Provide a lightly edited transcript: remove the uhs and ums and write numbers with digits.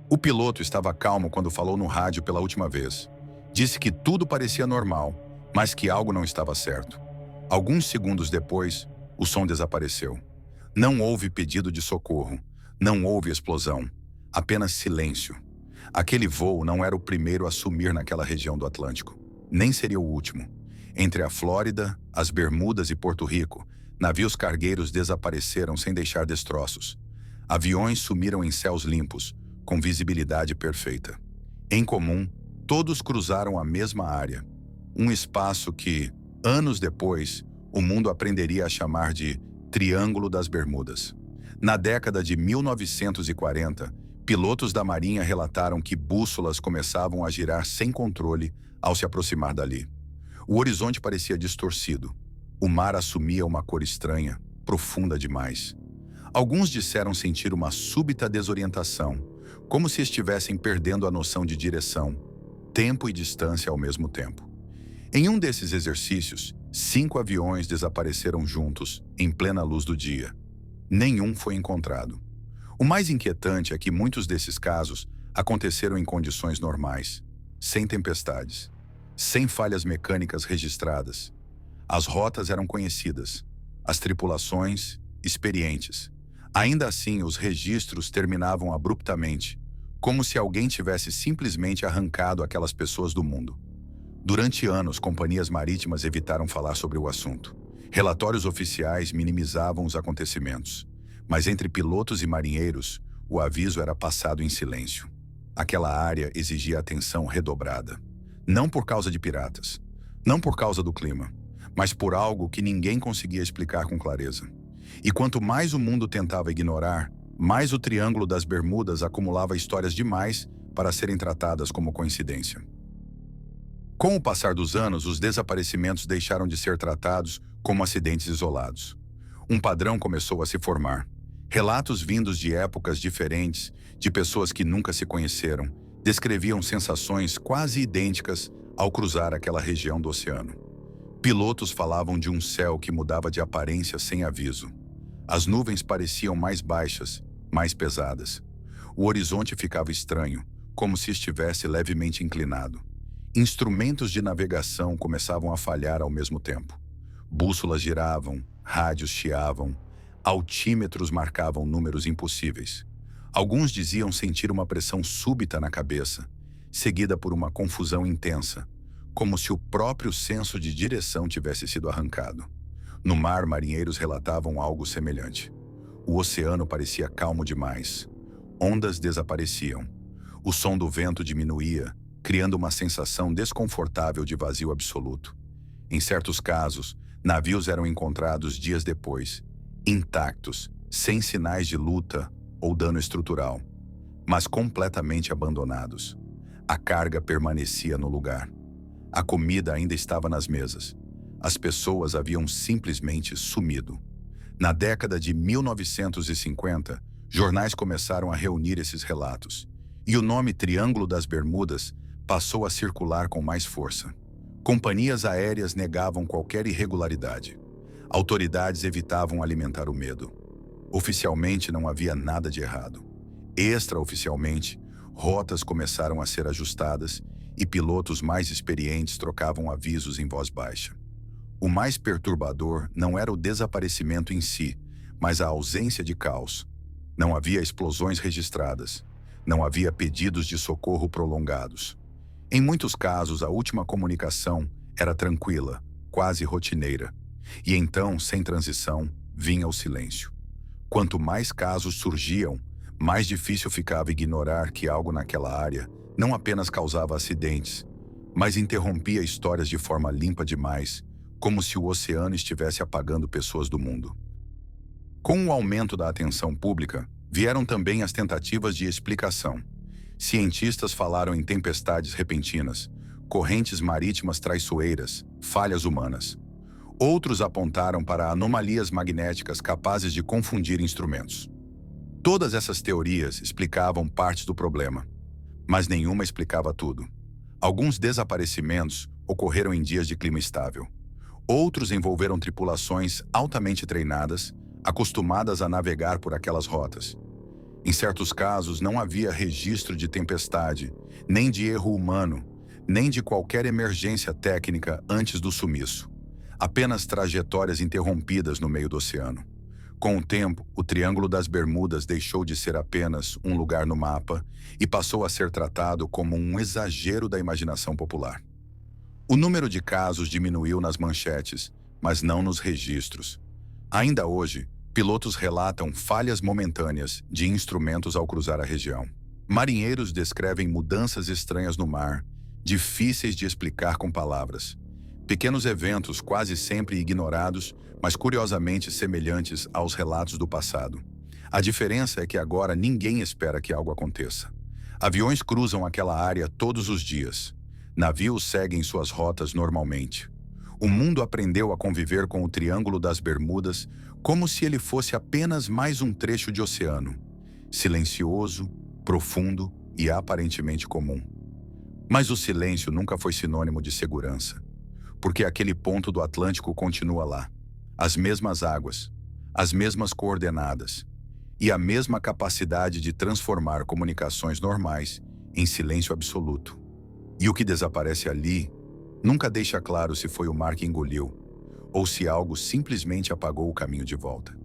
O piloto estava calmo quando falou no rádio pela última vez. Disse que tudo parecia normal, mas que algo não estava certo. Alguns segundos depois, o som desapareceu. Não houve pedido de socorro, não houve explosão, apenas silêncio. Aquele voo não era o primeiro a sumir naquela região do Atlântico, nem seria o último. Entre a Flórida, as Bermudas e Porto Rico, navios cargueiros desapareceram sem deixar destroços. Aviões sumiram em céus limpos, com visibilidade perfeita. Em comum, todos cruzaram a mesma área, um espaço que, anos depois, o mundo aprenderia a chamar de Triângulo das Bermudas. Na década de 1940, pilotos da Marinha relataram que bússolas começavam a girar sem controle ao se aproximar dali. O horizonte parecia distorcido. O mar assumia uma cor estranha, profunda demais. Alguns disseram sentir uma súbita desorientação, como se estivessem perdendo a noção de direção, tempo e distância ao mesmo tempo. Em um desses exercícios, 5 aviões desapareceram juntos, em plena luz do dia. Nenhum foi encontrado. O mais inquietante é que muitos desses casos aconteceram em condições normais, sem tempestades, sem falhas mecânicas registradas. As rotas eram conhecidas, as tripulações, experientes. Ainda assim, os registros terminavam abruptamente, como se alguém tivesse simplesmente arrancado aquelas pessoas do mundo. Durante anos, companhias marítimas evitaram falar sobre o assunto. Relatórios oficiais minimizavam os acontecimentos, mas entre pilotos e marinheiros, o aviso era passado em silêncio. Aquela área exigia atenção redobrada. Não por causa de piratas, não por causa do clima, mas por algo que ninguém conseguia explicar com clareza. E quanto mais o mundo tentava ignorar, mais o Triângulo das Bermudas acumulava histórias demais para serem tratadas como coincidência. Com o passar dos anos, os desaparecimentos deixaram de ser tratados como acidentes isolados. Um padrão começou a se formar. Relatos vindos de épocas diferentes, de pessoas que nunca se conheceram, descreviam sensações quase idênticas ao cruzar aquela região do oceano. Pilotos falavam de um céu que mudava de aparência sem aviso. As nuvens pareciam mais baixas, mais pesadas. O horizonte ficava estranho, como se estivesse levemente inclinado. Instrumentos de navegação começavam a falhar ao mesmo tempo. Bússolas giravam, rádios chiavam, altímetros marcavam números impossíveis. Alguns diziam sentir uma pressão súbita na cabeça, seguida por uma confusão intensa, como se o próprio senso de direção tivesse sido arrancado. No mar, marinheiros relatavam algo semelhante. O oceano parecia calmo demais. Ondas desapareciam. O som do vento diminuía, criando uma sensação desconfortável de vazio absoluto. Em certos casos, navios eram encontrados dias depois, intactos, sem sinais de luta ou dano estrutural, mas completamente abandonados. A carga permanecia no lugar. A comida ainda estava nas mesas. As pessoas haviam simplesmente sumido. Na década de 1950, jornais começaram a reunir esses relatos, e o nome Triângulo das Bermudas passou a circular com mais força. Companhias aéreas negavam qualquer irregularidade. Autoridades evitavam alimentar o medo. Oficialmente não havia nada de errado. Extraoficialmente, rotas começaram a ser ajustadas e pilotos mais experientes trocavam avisos em voz baixa. O mais perturbador não era o desaparecimento em si, mas a ausência de caos. Não havia explosões registradas. Não havia pedidos de socorro prolongados. Em muitos casos, a última comunicação era tranquila, quase rotineira. E então, sem transição, vinha o silêncio. Quanto mais casos surgiam, mais difícil ficava ignorar que algo naquela área não apenas causava acidentes, mas interrompia histórias de forma limpa demais, como se o oceano estivesse apagando pessoas do mundo. Com o aumento da atenção pública, vieram também as tentativas de explicação. Cientistas falaram em tempestades repentinas, correntes marítimas traiçoeiras, falhas humanas. Outros apontaram para anomalias magnéticas capazes de confundir instrumentos. Todas essas teorias explicavam partes do problema, mas nenhuma explicava tudo. Alguns desaparecimentos ocorreram em dias de clima estável. Outros envolveram tripulações altamente treinadas, acostumadas a navegar por aquelas rotas. Em certos casos, não havia registro de tempestade, nem de erro humano, nem de qualquer emergência técnica antes do sumiço. Apenas trajetórias interrompidas no meio do oceano. Com o tempo, o Triângulo das Bermudas deixou de ser apenas um lugar no mapa e passou a ser tratado como um exagero da imaginação popular. O número de casos diminuiu nas manchetes, mas não nos registros. Ainda hoje, pilotos relatam falhas momentâneas de instrumentos ao cruzar a região. Marinheiros descrevem mudanças estranhas no mar, difíceis de explicar com palavras. Pequenos eventos quase sempre ignorados, mas curiosamente semelhantes aos relatos do passado. A diferença é que agora ninguém espera que algo aconteça. Aviões cruzam aquela área todos os dias. Navios seguem suas rotas normalmente. O mundo aprendeu a conviver com o Triângulo das Bermudas como se ele fosse apenas mais um trecho de oceano, silencioso, profundo e aparentemente comum. Mas o silêncio nunca foi sinônimo de segurança, porque aquele ponto do Atlântico continua lá. As mesmas águas, as mesmas coordenadas e a mesma capacidade de transformar comunicações normais em silêncio absoluto. E o que desaparece ali nunca deixa claro se foi o mar que engoliu ou se algo simplesmente apagou o caminho de volta.